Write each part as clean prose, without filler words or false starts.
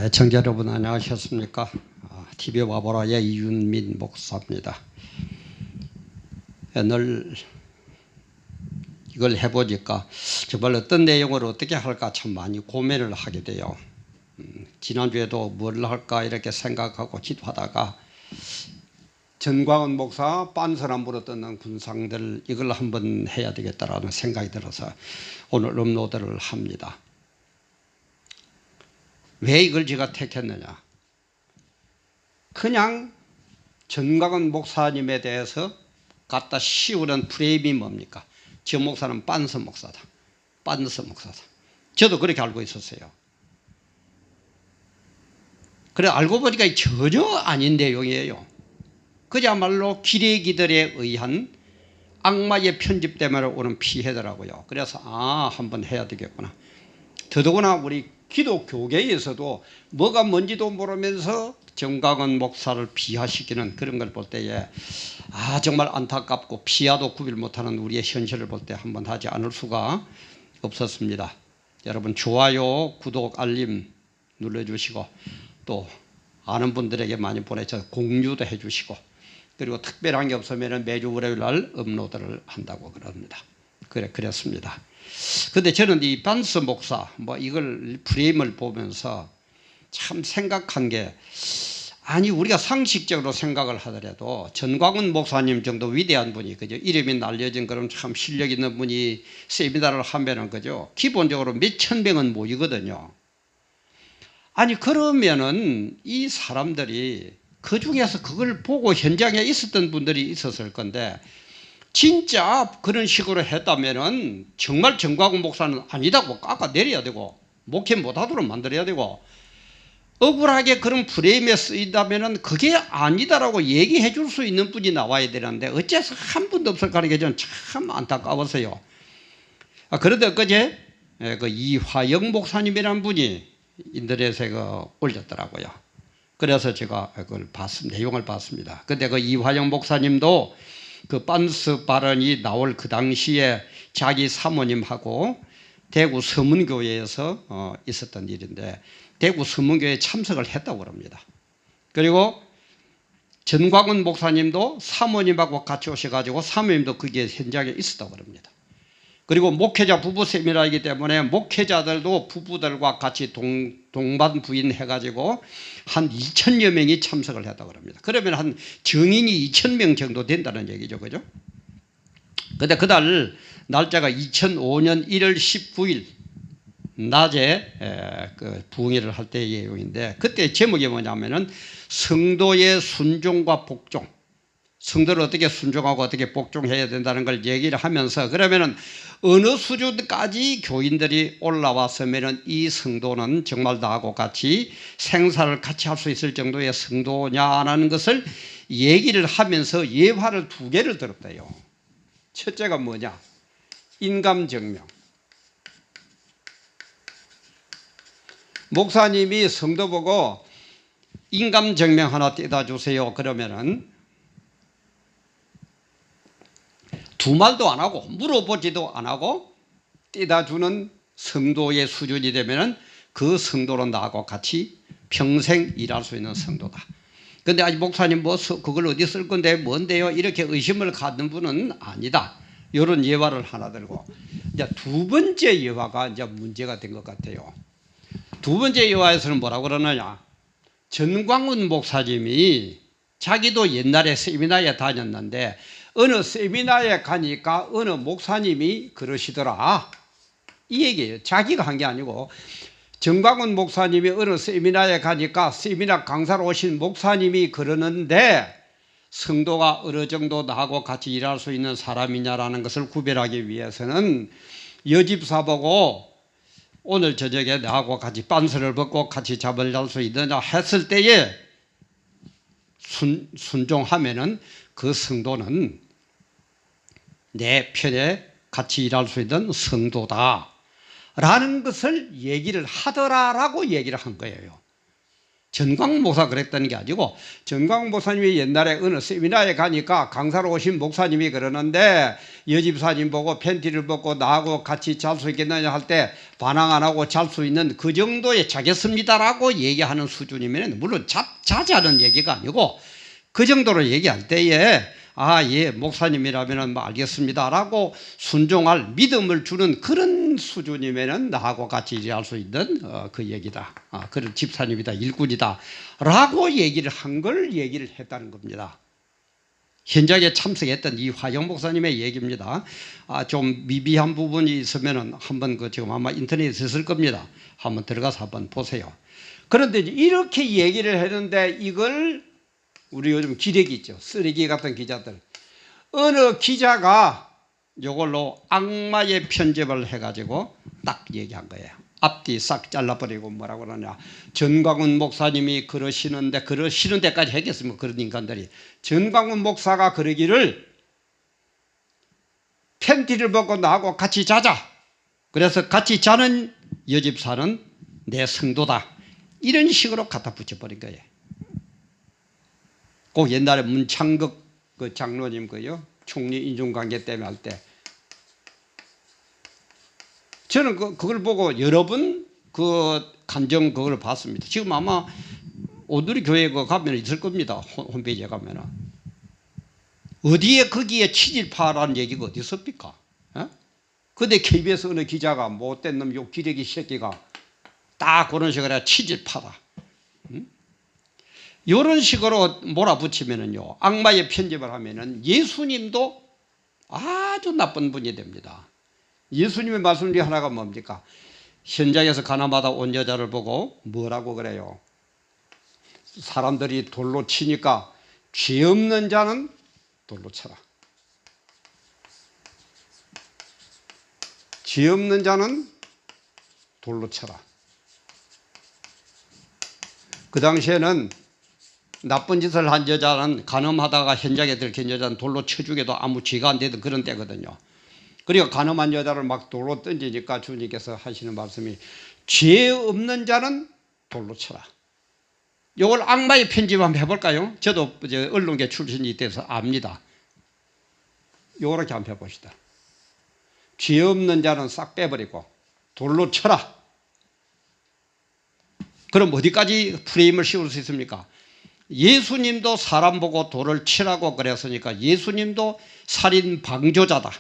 애청자 여러분 안녕하셨습니까? TV 와보라의 이윤민 목사입니다. 늘 이걸 해보니까 정말 어떤 내용을 어떻게 할까 참 많이 고민을 하게 돼요. 지난주에도 뭘 할까 이렇게 생각하고 기도하다가 전광훈 목사 빤스나 물어뜯는 군상들 이걸 한번 해야 되겠다라는 생각이 들어서 오늘 업로드를 합니다. 왜 이걸 제가 택했느냐? 그냥 전광훈 목사님에 대해서 갖다 씌우는 프레임이 뭡니까? 저 목사는 빤스 목사다. 빤스 목사다. 저도 그렇게 알고 있었어요. 그래 알고 보니까 전혀 아닌 내용이에요. 그야말로 기레기들에 의한 악마의 편집 때문에 오는 피해더라고요. 그래서 한번 해야 되겠구나. 더더구나 우리 기독교계에서도 뭐가 뭔지도 모르면서 전광훈 목사를 비하시키는 그런 걸 볼 때에 정말 안타깝고 피하도 구별 못하는 우리의 현실을 볼 때 한번 하지 않을 수가 없었습니다. 여러분 좋아요, 구독, 알림 눌러주시고 또 아는 분들에게 많이 보내서 공유도 해주시고 그리고 특별한 게 없으면 매주 월요일 날 업로드를 한다고 그럽니다. 그랬습니다. 근데 저는 이 빤스 목사 이걸 프레임을 보면서 참 생각한 게 우리가 상식적으로 생각을 하더라도 전광훈 목사님 정도 위대한 분이 그죠? 이름이 날려진 그런 참 실력 있는 분이 세미나를 하면은 그죠? 기본적으로 몇천 명은 모이거든요. 그러면은 이 사람들이 그 중에서 그걸 보고 현장에 있었던 분들이 있었을 건데 진짜 그런 식으로 했다면은 정말 전광훈 목사는 아니다고 깎아내려야 되고 목회 못하도록 만들어야 되고 억울하게 그런 프레임에 쓰인다면은 그게 아니다라고 얘기해 줄 수 있는 분이 나와야 되는데 어째서 한 분도 없을까 하는 게 저는 참 안타까웠어요. 그런데 엊그제 그 이화영 목사님이라는 분이 인터넷에 올렸더라고요. 그래서 제가 그걸 내용을 봤습니다. 근데 그 이화영 목사님도 그 빤스 발언이 나올 그 당시에 자기 사모님하고 대구 서문교회에서 있었던 일인데 대구 서문교회에 참석을 했다고 합니다. 그리고 전광훈 목사님도 사모님하고 같이 오셔가지고 사모님도 거기에 현장에 있었다고 합니다. 그리고 목회자 부부 세미나이기 때문에 목회자들도 부부들과 같이 동반 부인 해가지고 한 2,000여 명이 참석을 했다고 합니다. 그러면 한 정인이 2,000명 정도 된다는 얘기죠. 그죠? 근데 그날 날짜가 2005년 1월 19일 낮에 그 부흥회를 할 때의 내용인데 그때 제목이 뭐냐면은 성도의 순종과 복종. 성도를 어떻게 순종하고 어떻게 복종해야 된다는 걸 얘기를 하면서 그러면은 어느 수준까지 교인들이 올라왔으면은 이 성도는 정말 나하고 같이 생사를 같이 할 수 있을 정도의 성도냐라는 것을 얘기를 하면서 예화를 2개를 들었대요. 첫째가 뭐냐? 인감증명. 목사님이 성도 보고 인감증명 하나 떼다 주세요. 그러면은 두 말도 안 하고 물어보지도 안 하고 떼다 주는 성도의 수준이 되면은 그 성도는 나하고 같이 평생 일할 수 있는 성도다. 근데 목사님 그걸 어디 쓸 건데 뭔데요? 이렇게 의심을 갖는 분은 아니다. 이런 예화를 하나 들고 이제 두 번째 예화가 이제 문제가 된 것 같아요. 두 번째 예화에서는 뭐라고 그러느냐? 전광훈 목사님이 자기도 옛날에 세미나에 다녔는데 어느 세미나에 가니까 어느 목사님이 그러시더라. 이 얘기예요. 자기가 한 게 아니고 전광훈 목사님이 어느 세미나에 가니까 세미나 강사로 오신 목사님이 그러는데 성도가 어느 정도 나하고 같이 일할 수 있는 사람이냐라는 것을 구별하기 위해서는 여집사 보고 오늘 저녁에 나하고 같이 빤스를 벗고 같이 잠을 잘 수 있느냐 했을 때에 순종하면은 그 성도는 내 편에 같이 일할 수 있는 성도다 라는 것을 얘기를 하더라라고 얘기를 한 거예요. 전광훈 목사 그랬다는 게 아니고, 전광훈 목사님이 옛날에 어느 세미나에 가니까 강사로 오신 목사님이 그러는데 여집사님 보고 팬티를 벗고 나하고 같이 잘 수 있겠느냐 할 때 반항 안 하고 잘 수 있는 그 정도의 자겠습니다라고 얘기하는 수준이면, 물론 자제하는 얘기가 아니고 그 정도로 얘기할 때에 예, 목사님이라면 뭐 알겠습니다라고 순종할 믿음을 주는 그런 수준이면 나하고 같이 일할 수 있는 그 얘기다. 그런 집사님이다, 일꾼이다 라고 얘기를 한 걸 얘기를 했다는 겁니다. 현장에 참석했던 이화영 목사님의 얘기입니다. 좀 미비한 부분이 있으면 한번 지금 아마 인터넷에 있을 겁니다. 한번 들어가서 한번 보세요. 그런데 이렇게 얘기를 했는데 이걸 우리 요즘 기레기 있죠. 쓰레기 같은 기자들. 어느 기자가 이걸로 악마의 편집을 해가지고 딱 얘기한 거예요. 앞뒤 싹 잘라버리고 뭐라고 그러냐. 전광훈 목사님이 그러시는 데까지 했겠습니까? 그런 인간들이. 전광훈 목사가 그러기를 팬티를 벗고 나하고 같이 자자. 그래서 같이 자는 여집사는 내 성도다. 이런 식으로 갖다 붙여버린 거예요. 꼭 옛날에 문창극 그 장로님 총리 인종관계 때문에 할 때 저는 그걸 보고 여러 번 그 간정 그걸 봤습니다. 지금 아마 오두리 교회 가면 있을 겁니다. 홈페이지에 가면은. 어디에 거기에 치질파라는 얘기가 어디 있습니까? 근데 KBS 어느 기자가 못된 놈 요 기레기 새끼가 딱 그런 식으로 해야 치질파다. 이런 식으로 몰아붙이면은요, 악마의 편집을 하면은 예수님도 아주 나쁜 분이 됩니다. 예수님의 말씀 중에 하나가 뭡니까? 현장에서 가나마다 온 여자를 보고 뭐라고 그래요? 사람들이 돌로 치니까 죄 없는 자는 돌로 쳐라. 죄 없는 자는 돌로 쳐라. 그 당시에는 나쁜 짓을 한 여자는 간음하다가 현장에 들킨 여자는 돌로 쳐 죽여도 아무 죄가 안 되던 그런 때거든요. 그리고 간음한 여자를 막 돌로 던지니까 주님께서 하시는 말씀이 죄 없는 자는 돌로 쳐라. 이걸 악마의 편집 한번 해볼까요? 저도 언론계 출신이 돼서 압니다. 이렇게 한번 해봅시다. 죄 없는 자는 싹 빼버리고 돌로 쳐라. 그럼 어디까지 프레임을 씌울 수 있습니까? 예수님도 사람 보고 돌을 치라고 그랬으니까 예수님도 살인 방조자다.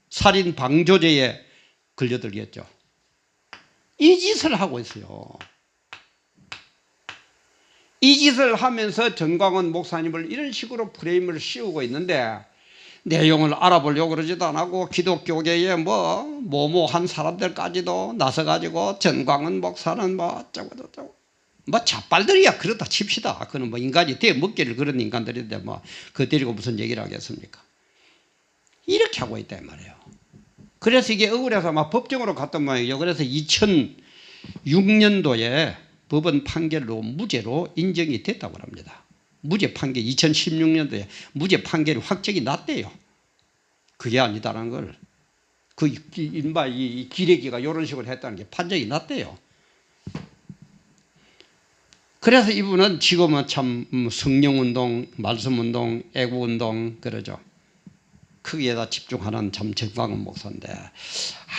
살인 방조죄에 걸려들겠죠. 이 짓을 하고 있어요. 이 짓을 하면서 전광훈 목사님을 이런 식으로 프레임을 씌우고 있는데 내용을 알아보려고 그러지도 안 하고 기독교계에 모모한 사람들까지도 나서가지고 전광훈 목사는 어쩌고 저쩌고 자빨들이야. 그렇다 칩시다. 그는 인간이 대먹기를 그런 인간들인데 그 데리고 무슨 얘기를 하겠습니까? 이렇게 하고 있단 말이에요. 그래서 이게 억울해서 법정으로 갔단 말이에요. 그래서 2006년도에 법원 판결로 무죄로 인정이 됐다고 합니다. 무죄 판결 2016년도에 무죄 판결이 확정이 났대요. 그게 아니다라는 걸 이 기레기가 이런 식으로 했다는 게 판정이 났대요. 그래서 이분은 지금은 참 성령운동, 말씀운동, 애국운동 그러죠. 거기에다 집중하는 참 전광훈 목사인데,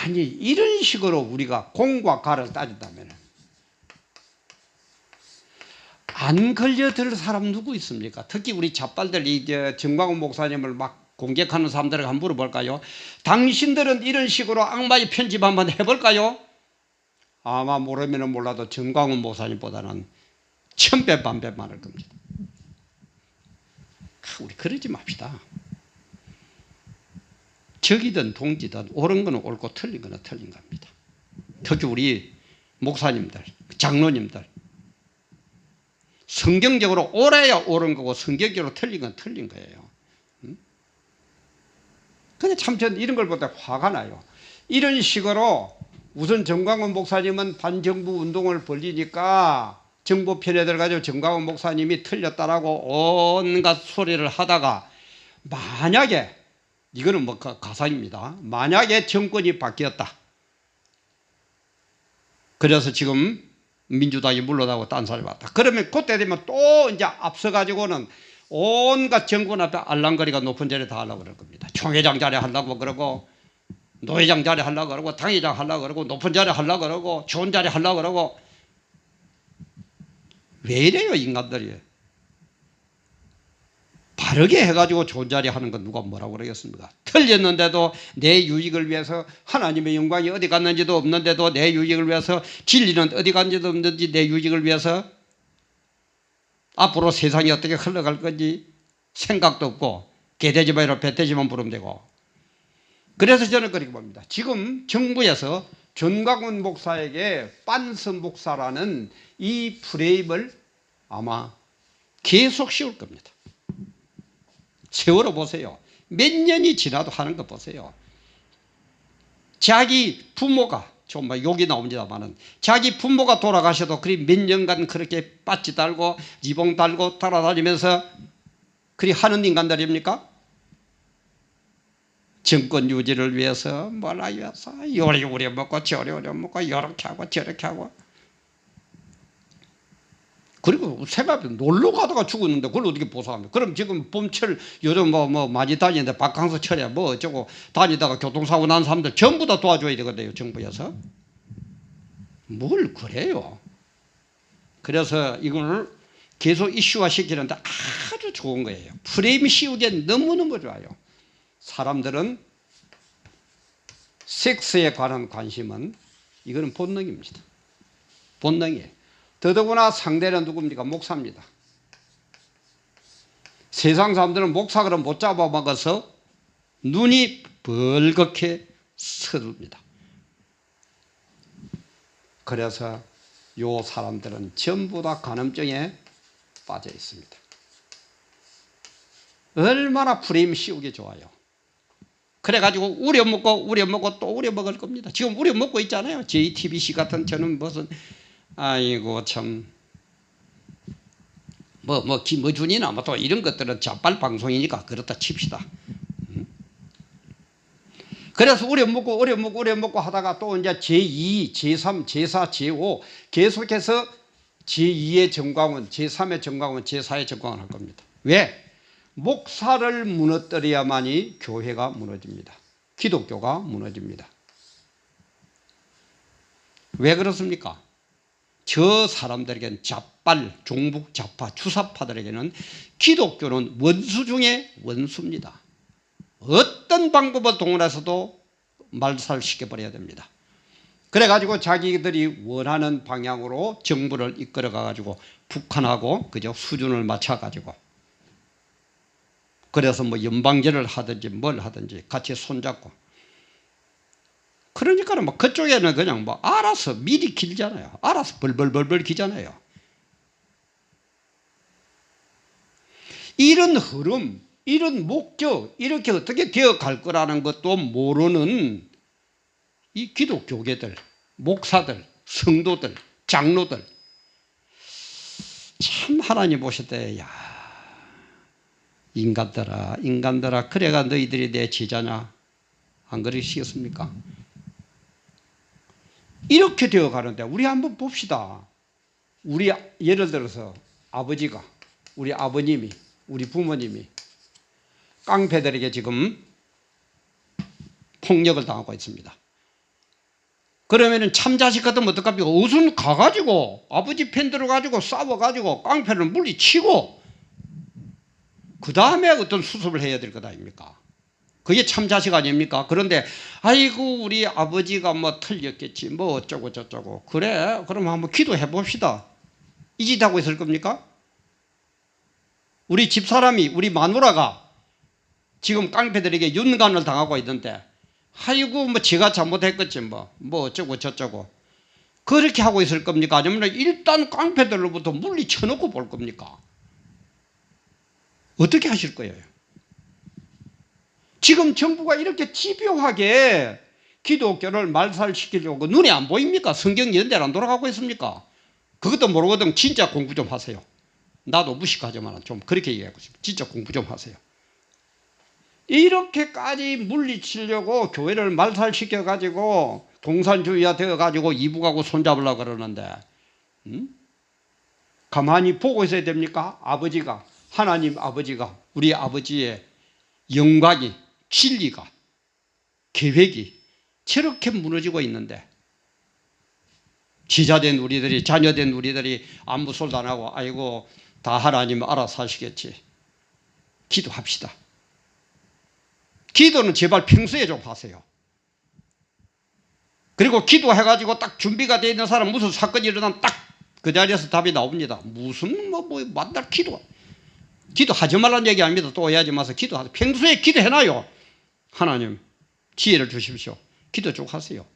아니 이런 식으로 우리가 공과 가를 따진다면 안 걸려들 사람 누구 있습니까? 특히 우리 자빨들이 전광훈 목사님을 막 공격하는 사람들에게 한번 물어볼까요? 당신들은 이런 식으로 악마의 편집 한번 해볼까요? 아마 모르면 몰라도 전광훈 목사님보다는 1000배 만배 많을 겁니다. 우리 그러지 맙시다. 적이든 동지든 옳은 거는 옳고 틀린 거는 틀린 겁니다. 특히 우리 목사님들, 장로님들 성경적으로 옳아야 옳은 거고 성경적으로 틀린 건 틀린 거예요. 근데 참 저는 이런 걸 볼 때 화가 나요. 이런 식으로 우선 전광훈 목사님은 반정부 운동을 벌리니까 정부 편에 들어가지고 전광훈 목사님이 틀렸다라고 온갖 소리를 하다가 만약에 이거는 가상입니다. 만약에 정권이 바뀌었다. 그래서 지금 민주당이 물러나고 딴 사람이 왔다. 그러면 그때 되면 또 이제 앞서가지고는 온갖 정권 앞에 알랑거리가 높은 자리 다 하려고 그럴 겁니다. 총회장 자리 하려고 그러고, 노회장 자리 하려고 그러고, 당회장 하려고 그러고, 높은 자리 하려고 그러고, 좋은 자리 하려고 그러고. 왜 이래요, 인간들이? 바르게 해가지고 좋은 자리 하는 건 누가 뭐라고 그러겠습니까? 틀렸는데도 내 유익을 위해서, 하나님의 영광이 어디 갔는지도 없는데도 내 유익을 위해서, 진리는 어디 갔는지도 없는지 내 유익을 위해서, 앞으로 세상이 어떻게 흘러갈 건지 생각도 없고, 개돼지바위로 배돼지만 부르면 되고. 그래서 저는 그렇게 봅니다. 지금 정부에서 전광훈 목사에게 빤스 목사라는 이 프레임을 아마 계속 씌울 겁니다. 세월호 보세요. 몇 년이 지나도 하는 거 보세요. 자기 부모가, 좀 욕이 나옵니다만은, 자기 부모가 돌아가셔도 그리 몇 년간 그렇게 빠지 달고 지붕 달고 돌아다니면서 그리 하는 인간들입니까? 정권 유지를 위해서 뭐라 위해서 요리 우려 먹고 저리 우려 먹고 이렇게 하고 저렇게 하고. 그리고 생각해 놀러 가다가 죽었는데 그걸 어떻게 보상합니까? 그럼 지금 봄철 요즘 뭐 많이 다니는데 바캉스 철에 뭐 어쩌고 다니다가 교통사고 난 사람들 전부 다 도와줘야 되거든요, 정부에서. 뭘 그래요? 그래서 이걸 계속 이슈화 시키는데 아주 좋은 거예요. 프레임 씌우기엔 너무너무 좋아요. 사람들은 섹스에 관한 관심은 이거는 본능입니다. 본능이에요. 더더구나 상대는 누굽니까? 목사입니다. 세상 사람들은 목사 그럼 못 잡아먹어서 눈이 벌겋게 서릅니다. 그래서 요 사람들은 전부 다 간음증에 빠져 있습니다. 얼마나 프레임 씌우기 좋아요. 그래가지고 우려먹고 또 우려먹을 겁니다. 지금 우려먹고 있잖아요. JTBC 같은 저는 무슨 아이고 참 김어준이나 뭐 또 이런 것들은 자빨 방송이니까 그렇다 칩시다. 그래서 우려먹고 하다가 또 이제 제2, 제3, 제4, 제5 계속해서 제2의 정광훈, 제3의 정광훈, 제4의 정광훈 할 겁니다. 왜? 목사를 무너뜨려야만이 교회가 무너집니다. 기독교가 무너집니다. 왜 그렇습니까? 저 사람들에게는 좌빨, 종북, 좌파, 주사파들에게는 기독교는 원수 중에 원수입니다. 어떤 방법을 동원해서도 말살시켜버려야 됩니다. 그래가지고 자기들이 원하는 방향으로 정부를 이끌어가가지고 북한하고 그저 수준을 맞춰가지고 그래서 뭐 연방제를 하든지 뭘 하든지 같이 손잡고 그러니까 뭐 그쪽에는 그냥 뭐 알아서 미리 길잖아요. 알아서 벌벌벌벌 기잖아요. 이런 흐름, 이런 목적, 이렇게 어떻게 되어갈 거라는 것도 모르는 이 기독교계들, 목사들, 성도들, 장로들 참 하나님 보실 때 야, 인간들아 그래가 너희들이 내 제자냐? 안 그러시겠습니까? 이렇게 되어가는데 우리 한번 봅시다. 우리 예를 들어서 아버지가, 우리 아버님이, 우리 부모님이 깡패들에게 지금 폭력을 당하고 있습니다. 그러면은 참자식 같으면 어떡합니까? 어순 가가지고 아버지 편 들어가지고 싸워가지고 깡패를 물리치고 그 다음에 어떤 수습을 해야 될 것 아닙니까? 그게 참자식 아닙니까? 그런데 아이고 우리 아버지가 뭐 틀렸겠지 뭐 어쩌고 저쩌고 그래 그럼 한번 기도해 봅시다. 이 짓 하고 있을 겁니까? 우리 집사람이 우리 마누라가 지금 깡패들에게 윤간을 당하고 있는데 아이고 뭐 제가 잘못했겠지 뭐 어쩌고 저쩌고 그렇게 하고 있을 겁니까? 아니면 일단 깡패들로부터 물리쳐놓고 볼 겁니까? 어떻게 하실 거예요? 지금 정부가 이렇게 집요하게 기독교를 말살시키려고 눈에 안 보입니까? 성경 연대로 안 돌아가고 있습니까? 그것도 모르거든. 진짜 공부 좀 하세요. 나도 무식하지만 좀 그렇게 얘기하고 싶어요. 진짜 공부 좀 하세요. 이렇게까지 물리치려고 교회를 말살시켜가지고 공산주의화 되어가지고 이북하고 손잡으려고 그러는데 가만히 보고 있어야 됩니까? 아버지가, 하나님 아버지가, 우리 아버지의 영광이, 진리가, 계획이 저렇게 무너지고 있는데 지자된 우리들이, 자녀된 우리들이 아무 소리도 안 하고 아이고 다 하나님 알아서 하시겠지. 기도합시다. 기도는 제발 평소에 좀 하세요. 그리고 기도해가지고 딱 준비가 되어 있는 사람 무슨 사건이 일어나면 딱 그 자리에서 답이 나옵니다. 무슨 뭐 만날 기도하지 말라는 얘기 아닙니다. 또 오해하지 마세요. 기도하세요. 평소에 기도해놔요. 하나님 지혜를 주십시오. 기도 쭉 하세요.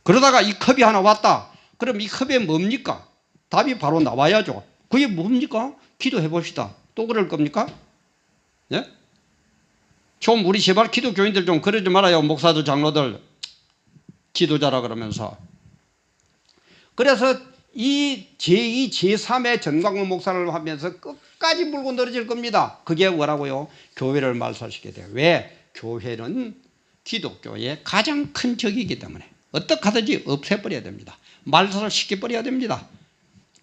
그러다가 이 컵이 하나 왔다. 그럼 이 컵에 뭡니까? 답이 바로 나와야죠. 그게 뭡니까? 기도해 봅시다. 또 그럴 겁니까? 예? 좀 우리 제발 기독교인들 좀 그러지 말아요. 목사들, 장로들 지도자라 그러면서. 그래서 이 제2, 제3의 전광훈 목사를 하면서 끝까지 물고 늘어질 겁니다. 그게 뭐라고요? 교회를 말살시게 돼요. 왜? 교회는 기독교의 가장 큰 적이기 때문에 어떻게 하든지 없애버려야 됩니다. 말살을 시켜버려야 됩니다.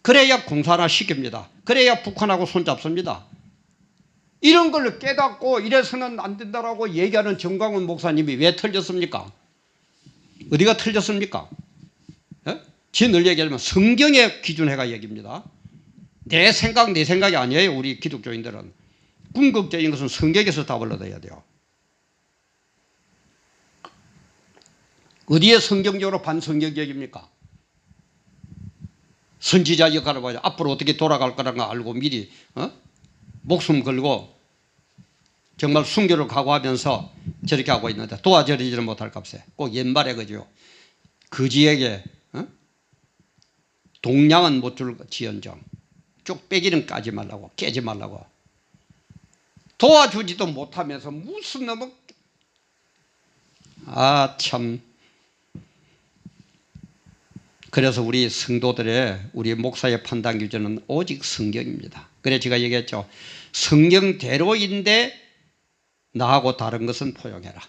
그래야 공산화 시킵니다. 그래야 북한하고 손잡습니다. 이런 걸 깨닫고 이래서는 안 된다라고 얘기하는 전광훈 목사님이 왜 틀렸습니까? 어디가 틀렸습니까? 늘 얘기하면 성경의 기준해가 얘기입니다. 내 생각이 아니에요. 우리 기독교인들은. 궁극적인 것은 성경에서 답을 얻어야 돼요. 어디에 성경적으로 반성경적입니까? 선지자 역할을 봐야 앞으로 어떻게 돌아갈 거라는 거 알고 미리 목숨 걸고 정말 순교를 각오하면서 저렇게 하고 있는데 도와드리지는 못할 값에 꼭 옛말에 그죠. 거지에게 동량은 못 줄 지연정 쪽배기는 까지 말라고 깨지 말라고 도와주지도 못하면서 무슨 너무 참. 그래서 우리 성도들의 우리 목사의 판단 기준은 오직 성경입니다. 그래서 제가 얘기했죠. 성경대로인데 나하고 다른 것은 포용해라.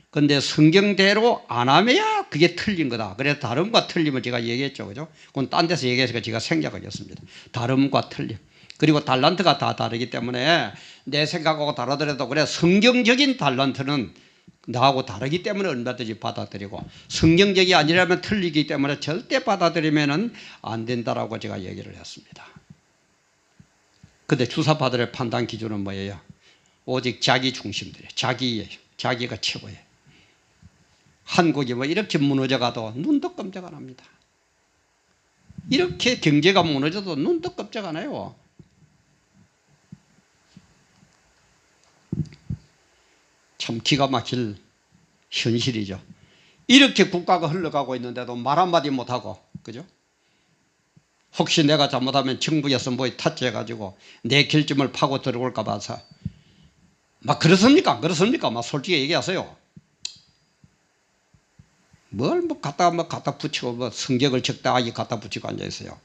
그런데 성경대로 안 하면 그게 틀린 거다. 그래서 다름과 틀림을 제가 얘기했죠. 그죠? 그건 딴 데서 얘기해서 제가 생략을 했습니다. 다름과 틀림. 그리고 달란트가 다 다르기 때문에 내 생각하고 다르더라도 그래 성경적인 달란트는 나하고 다르기 때문에 얼마든지 받아들이고 성경적이 아니라면 틀리기 때문에 절대 받아들이면 안 된다라고 제가 얘기를 했습니다. 근데 주사파들의 판단 기준은 뭐예요? 오직 자기 중심들이에요. 자기예요. 자기가 최고예요. 한국이 뭐 이렇게 무너져가도 눈도 깜짝 안 합니다. 이렇게 경제가 무너져도 눈도 깜짝 안 해요. 참 기가 막힐 현실이죠. 이렇게 국가가 흘러가고 있는데도 말 한마디 못하고, 그죠? 혹시 내가 잘못하면 정부에서 뭐 타치해가지고 내 결점을 파고 들어올까 봐서. 막 그렇습니까? 그렇습니까? 막 솔직히 얘기하세요. 뭘 뭐 갖다 붙이고 뭐 성격을 적당하게 갖다 붙이고 앉아있어요.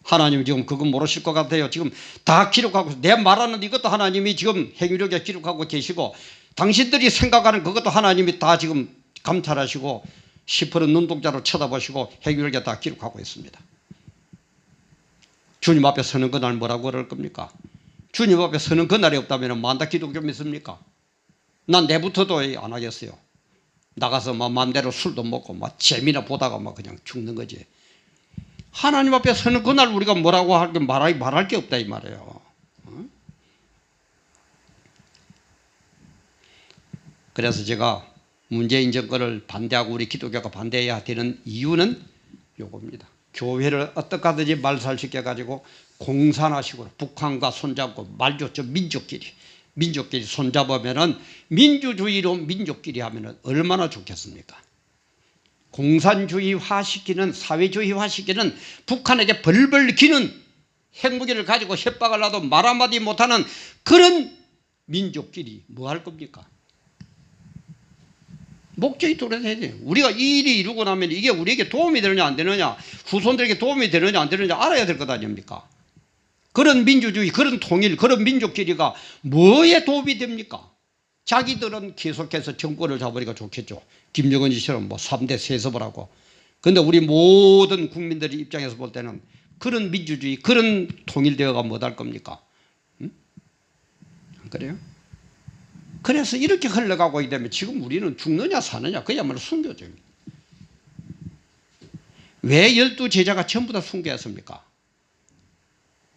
하나님 지금 그거 모르실 것 같아요. 지금 다 기록하고 내 말하는 이것도 하나님이 지금 행위력에 기록하고 계시고 당신들이 생각하는 그것도 하나님이 다 지금 감찰하시고 시퍼런 눈동자로 쳐다보시고 행위력에 다 기록하고 있습니다. 주님 앞에 서는 그날 뭐라고 그럴 겁니까? 주님 앞에 서는 그날이 없다면 만다 기독교 믿습니까? 난 내부터도 안 하겠어요. 나가서 막 마음대로 술도 먹고 막 재미나 보다가 막 그냥 죽는 거지. 하나님 앞에 서는 그날 우리가 뭐라고 말할 게 없다 이 말이에요. 그래서 제가 문재인 정권을 반대하고 우리 기독교가 반대해야 되는 이유는 요겁니다. 교회를 어떻게 하든지 말살시켜가지고 공산화식으로 북한과 손잡고 말 좋죠. 민족끼리 손잡으면은 민주주의로 민족끼리 하면은 얼마나 좋겠습니까? 공산주의화 시키는 사회주의화 시키는 북한에게 벌벌 기는 핵무기를 가지고 협박을 하도 말 한마디 못하는 그런 민족끼리 뭐 할 겁니까? 목적이 뚜렷해야 돼요. 우리가 이 일이 이루고 나면 이게 우리에게 도움이 되느냐 안 되느냐 후손들에게 도움이 되느냐 안 되느냐 알아야 될 것 아닙니까? 그런 민주주의 그런 통일 그런 민족끼리가 뭐에 도움이 됩니까? 자기들은 계속해서 정권을 잡으니까 좋겠죠. 김정은이처럼 뭐 3대 세습을 하고. 그런데 우리 모든 국민들의 입장에서 볼 때는 그런 민주주의, 그런 통일되어가 못할 겁니까? 응? 안 그래요? 그래서 이렇게 흘러가고 있기 때문에 지금 우리는 죽느냐 사느냐 그야말로 순교적입니다. 왜 12제자가 전부 다 순교했습니까?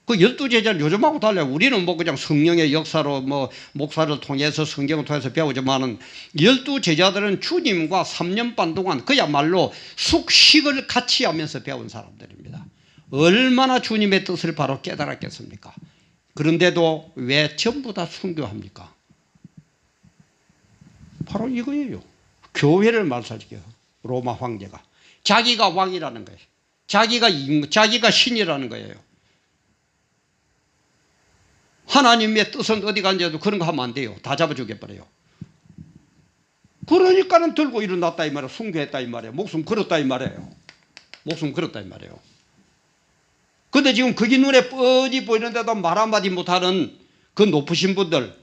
그 12제자는 요즘하고 달라요. 우리는 뭐 그냥 성령의 역사로 뭐 목사를 통해서 성경을 통해서 배우지만은 12제자들은 주님과 3년 반 동안 그야말로 숙식을 같이 하면서 배운 사람들입니다. 얼마나 주님의 뜻을 바로 깨달았겠습니까? 그런데도 왜 전부 다 순교합니까? 바로 이거예요. 교회를 말살시켜요. 로마 황제가. 자기가 왕이라는 거예요. 자기가 신이라는 거예요. 하나님의 뜻은 어디 간지도 그런 거 하면 안 돼요. 다 잡아 죽여버려요. 그러니까는 들고 일어났다 이 말이에요. 순교했다 이 말이에요. 목숨 걸었다 이 말이에요. 목숨 걸었다 이 말이에요. 근데 지금 그게 눈에 뻔히 보이는데도 말 한마디 못하는 그 높으신 분들,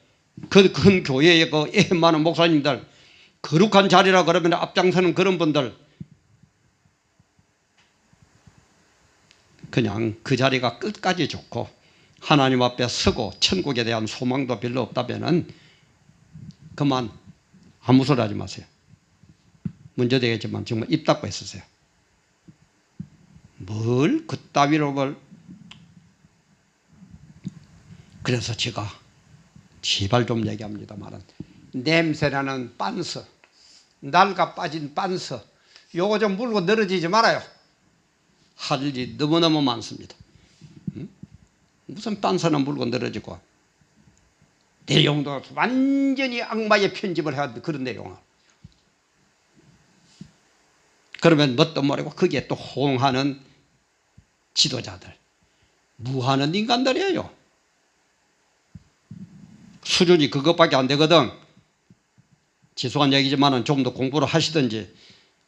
그 큰 교회의 그 애 많은 목사님들, 거룩한 자리라 그러면 앞장서는 그런 분들, 그냥 그 자리가 끝까지 좋고 하나님 앞에 서고 천국에 대한 소망도 별로 없다면은 그만 아무 소리 하지 마세요. 문제 되겠지만 정말 입 닫고 있으세요. 뭘 그따위로 걸. 그래서 제가 제발 좀 얘기합니다만은 냄새나는 빤서, 낡아 빠진 빤서, 요거 좀 물고 늘어지지 말아요. 할 일이 너무너무 많습니다. 무슨 빤서는 물고 늘어지고 내용도 완전히 악마의 편집을 해야 그런 내용을. 그러면 뭣도 모르고 거기에 또 호응하는 지도자들, 무하는 인간들이에요. 수준이 그것밖에 안 되거든. 지소한 얘기지만은 좀 더 공부를 하시든지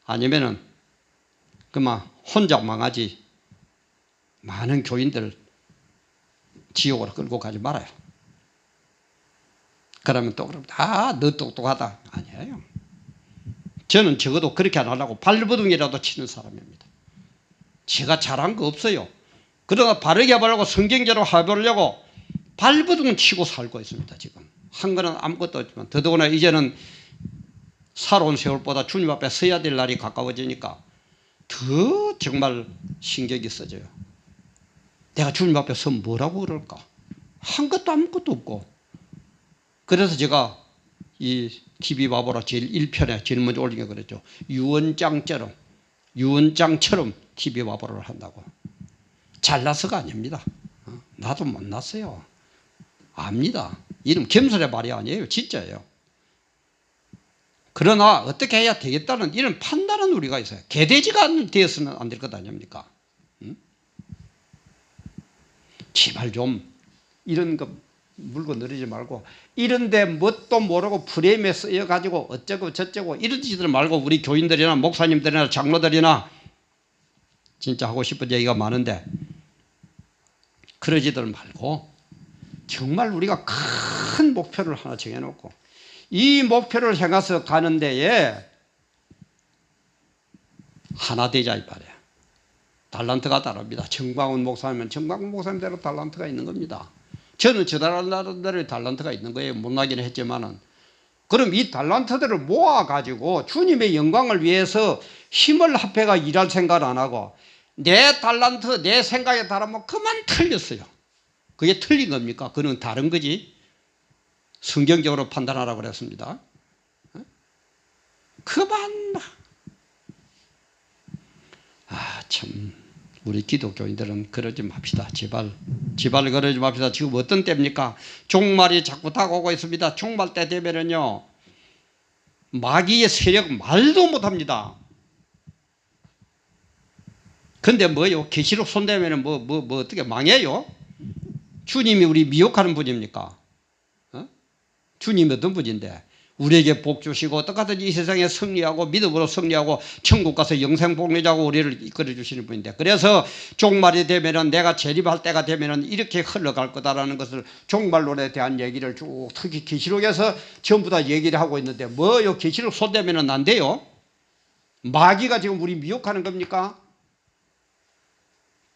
아니면은 그만 혼자 망하지. 많은 교인들 지옥으로 끌고 가지 말아요. 그러면 또 그러면 너 똑똑하다. 아니에요. 저는 적어도 그렇게 안 하려고 발버둥이라도 치는 사람입니다. 제가 잘한 거 없어요. 그러다 바르게 해보려고 성경대로 해보려고 발버둥 치고 살고 있습니다. 지금 한 거는 아무것도 없지만 더더구나 이제는 살아온 세월보다 주님 앞에 서야 될 날이 가까워지니까 더 정말 신경이 써져요. 내가 주님 앞에 서면 뭐라고 그럴까? 한 것도 아무것도 없고. 그래서 제가 이 TV 바보라 제일 1편에 제일 먼저 올린 게 그랬죠. 유언장처럼 TV 바보를 한다고. 잘나서가 아닙니다. 나도 못났어요. 압니다. 이름 겸손의 말이 아니에요. 진짜예요. 그러나 어떻게 해야 되겠다는 이런 판단은 우리가 있어요. 개돼지가 되어서는 안 될 것 아닙니까? 제발 좀 이런 거 물고 늘리지 말고 이런데 뭣도 모르고 프레임에 쓰여가지고 어쩌고 저쩌고 이러지들 말고 우리 교인들이나 목사님들이나 장로들이나 진짜 하고 싶은 얘기가 많은데 그러지들 말고 정말 우리가 큰 목표를 하나 정해놓고 이 목표를 향해서 가는 데에 하나 되자 이 말이야. 달란트가 다릅니다. 정광훈 목사님은 정광훈 목사님대로 달란트가 있는 겁니다. 저는 저 나라들의 달란트가 있는 거예요. 못나기는 했지만은. 그럼 이 달란트들을 모아가지고 주님의 영광을 위해서 힘을 합해가 일할 생각을 안 하고 내 달란트, 내 생각에 따르면 그만 틀렸어요. 그게 틀린 겁니까? 그는 다른 거지. 성경적으로 판단하라고 그랬습니다. 그만. 참 우리 기독교인들은 그러지 맙시다. 제발 그러지 맙시다. 지금 어떤 때입니까? 종말이 자꾸 다가오고 있습니다. 종말 때 되면은요 마귀의 세력 말도 못합니다. 근데 뭐요? 계시록 손대면은 뭐 어떻게 망해요? 주님이 우리 미혹하는 분입니까? 주님이 어떤 분인데 우리에게 복 주시고 똑같은 이 세상에 승리하고 믿음으로 승리하고 천국 가서 영생 복리자고 우리를 이끌어 주시는 분인데 그래서 종말이 되면은 내가 재림할 때가 되면은 이렇게 흘러갈 거다라는 것을 종말론에 대한 얘기를 쭉 특히 계시록에서 전부 다 얘기를 하고 있는데 뭐요? 계시록 손대면은 안 돼요? 마귀가 지금 우리 미혹하는 겁니까?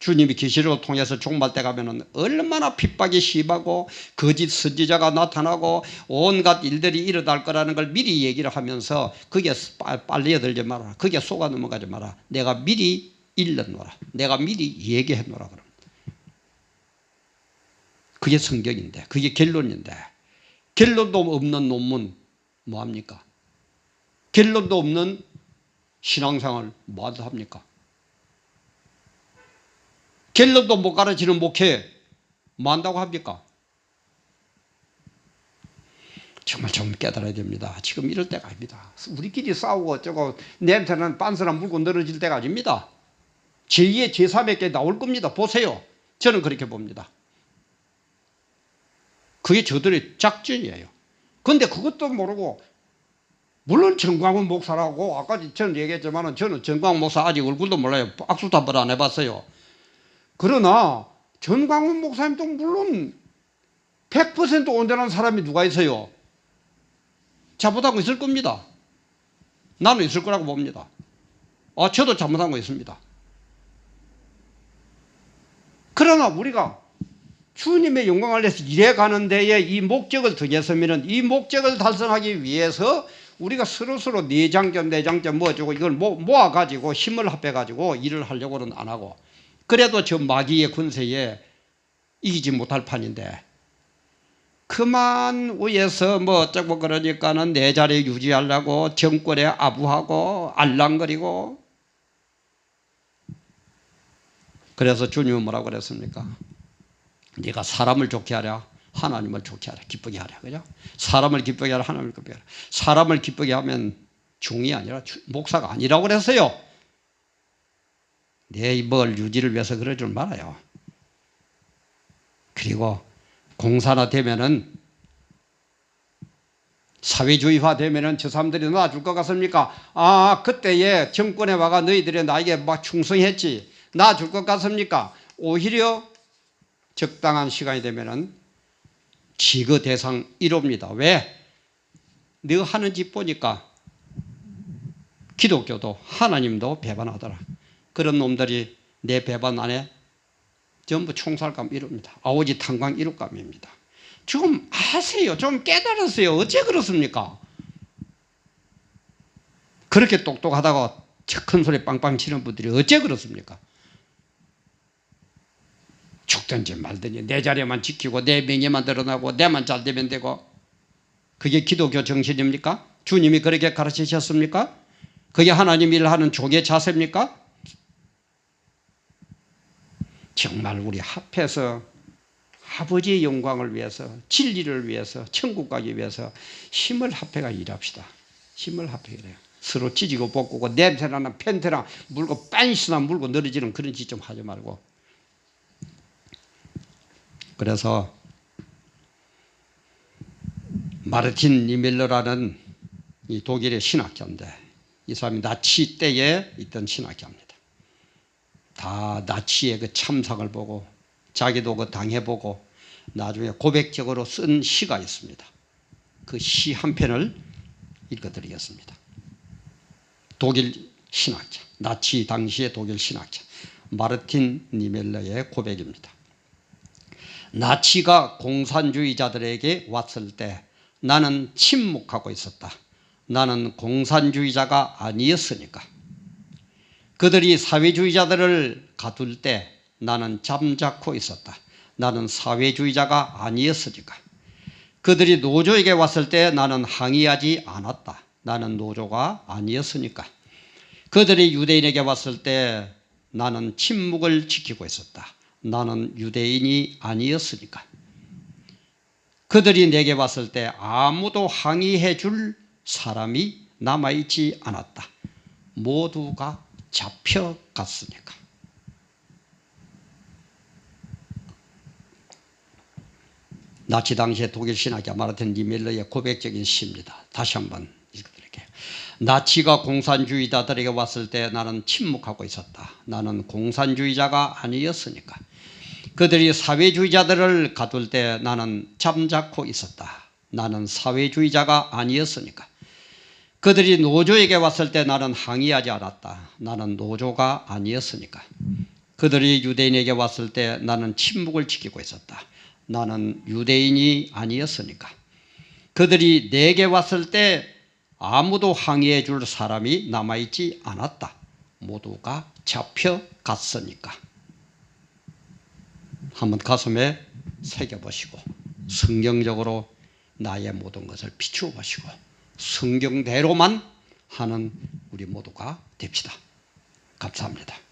주님이 계시를 통해서 종말 때 가면은 얼마나 핍박이 심하고 거짓 선지자가 나타나고 온갖 일들이 일어날 거라는 걸 미리 얘기를 하면서 거기에 빨려들지 마라. 거기에 속아 넘어가지 마라. 내가 미리 일러놓아라. 내가 미리 얘기해 놓으라. 그럼 그게 성경인데, 그게 결론인데, 결론도 없는 논문 뭐합니까? 결론도 없는 신앙생활 뭐 합니까? 결론도 못 가르치는 목회 뭐 한다고 합니까? 정말 좀 깨달아야 됩니다. 지금 이럴 때가 아닙니다. 우리끼리 싸우고 어쩌고 냄새는 빤스나 물고 늘어질 때가 아닙니다. 제2의 제3의 게 나올 겁니다. 보세요. 저는 그렇게 봅니다. 그게 저들의 작전이에요. 그런데 그것도 모르고, 물론 정광훈 목사라고 아까 저는 얘기했지만 저는 정광훈 목사 아직 얼굴도 몰라요. 악수도 한 번 안 해봤어요. 그러나 정광훈 목사님도 물론 100% 온전한 사람이 누가 있어요? 잘못한 거 있을 겁니다. 나는 있을 거라고 봅니다. 저도 잘못한 거 있습니다. 그러나 우리가 주님의 영광을 위해서 일해 가는 데에 이 목적을 정했으면 이 목적을 달성하기 위해서 우리가 서로서로 내장점 뭐 어쩌고 이걸 모아가지고 힘을 합해가지고 일을 하려고는 안 하고, 그래도 저 마귀의 권세에 이기지 못할 판인데 그만 위에서 뭐 어쩌고 그러니까는 내 자리 유지하려고 정권에 아부하고 알랑거리고. 그래서 주님은 뭐라고 그랬습니까? 네가 사람을 좋게 하랴, 하나님을 좋게 하랴, 기쁘게 하랴. 그죠? 사람을 기쁘게 하랴, 하나님을 기쁘게 하랴. 사람을 기쁘게 하면 중이 아니라 목사가 아니라고 그랬어요. 내 뭘 유지를 위해서 그러지 말아요. 그리고 공산화 되면은, 사회주의화 되면은 저 사람들이 놔줄 것 같습니까? 그때에 정권에 와가 너희들이 나에게 막 충성했지, 놔줄 것 같습니까? 오히려 적당한 시간이 되면은 지거 대상 1호입니다. 왜? 너 하는 짓 보니까 기독교도 하나님도 배반하더라. 그런 놈들이 내 배반 안에 전부 총살감 1호입니다. 아오지 탄광 1호감입니다. 좀 아세요. 좀 깨달으세요. 어째 그렇습니까? 그렇게 똑똑하다고 큰 소리 빵빵 치는 분들이 어째 그렇습니까? 죽든지 말든지 내 자리만 지키고 내 명예만 드러나고 내만 잘 되면 되고, 그게 기독교 정신입니까? 주님이 그렇게 가르치셨습니까? 그게 하나님 일을 하는 종의 자세입니까? 정말 우리 합해서 아버지의 영광을 위해서, 진리를 위해서, 천국 가기 위해서 힘을 합해가 일합시다. 힘을 합해가 그래요. 서로 찢고 볶고 냄새나는 펜트나 물고 빤시나 물고 늘어지는 그런 짓 좀 하지 말고. 그래서 마르틴 니멜러라는 이 독일의 신학자인데, 이 사람이 나치 때에 있던 신학자입니다. 다 나치의 그 참상을 보고 자기도 그 당해보고 나중에 고백적으로 쓴 시가 있습니다. 그 시 한 편을 읽어드리겠습니다. 독일 신학자, 나치 당시의 독일 신학자 마르틴 니멜러의 고백입니다. 나치가 공산주의자들에게 왔을 때 나는 침묵하고 있었다. 나는 공산주의자가 아니었으니까. 그들이 사회주의자들을 가둘 때 나는 잠자코 있었다. 나는 사회주의자가 아니었으니까. 그들이 노조에게 왔을 때 나는 항의하지 않았다. 나는 노조가 아니었으니까. 그들이 유대인에게 왔을 때 나는 침묵을 지키고 있었다. 나는 유대인이 아니었으니까. 그들이 내게 왔을 때 아무도 항의해 줄 사람이 남아있지 않았다. 모두가 잡혀갔으니까. 나치 당시의 독일 신학자 마르틴 니멜러의 고백적인 시입니다. 다시 한번 읽어드릴게요. 나치가 공산주의자들에게 왔을 때 나는 침묵하고 있었다. 나는 공산주의자가 아니었으니까. 그들이 사회주의자들을 가둘 때 나는 잠자코 있었다. 나는 사회주의자가 아니었으니까. 그들이 노조에게 왔을 때 나는 항의하지 않았다. 나는 노조가 아니었으니까. 그들이 유대인에게 왔을 때 나는 침묵을 지키고 있었다. 나는 유대인이 아니었으니까. 그들이 내게 왔을 때 아무도 항의해 줄 사람이 남아있지 않았다. 모두가 잡혀갔으니까. 한번 가슴에 새겨보시고 성경적으로 나의 모든 것을 비추어 보시고 성경대로만 하는 우리 모두가 됩시다. 감사합니다.